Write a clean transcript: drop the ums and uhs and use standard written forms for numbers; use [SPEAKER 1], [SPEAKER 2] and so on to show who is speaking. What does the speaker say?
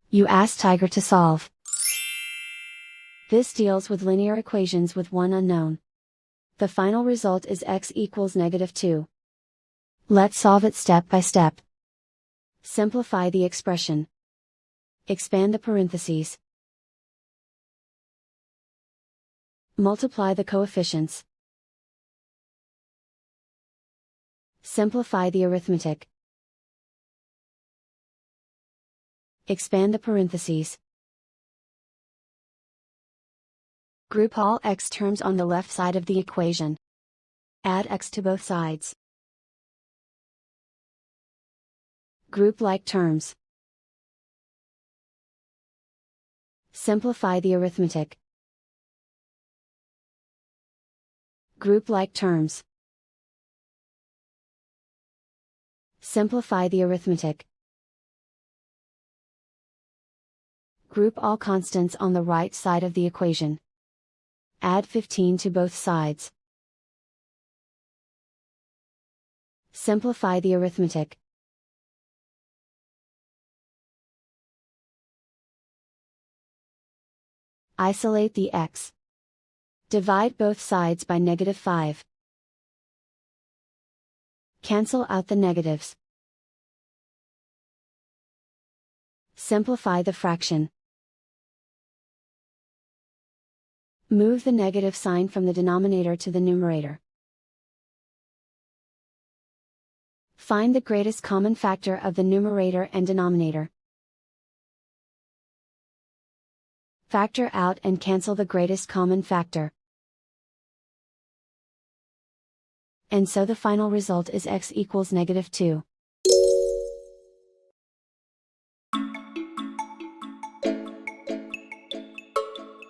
[SPEAKER 1] You ask Tiger to solve. This deals with linear equations with one unknown. The final result is x equals -2. Let's solve it step by step. Simplify the expression. Expand the parentheses. Multiply the coefficients. Simplify the arithmetic. Expand the parentheses. Group all x terms on the left side of the equation. Add x to both sides. Group like terms. Simplify the arithmetic. Group like terms. Simplify the arithmetic. Group all constants on the right side of the equation. Add 15 to both sides. Simplify the arithmetic. Isolate the x. Divide both sides by -5. Cancel out the negatives. Simplify the fraction. Move the negative sign from the denominator to the numerator. Find the greatest common factor of the numerator and denominator. Factor out and cancel the greatest common factor. And so the final result is x equals -2.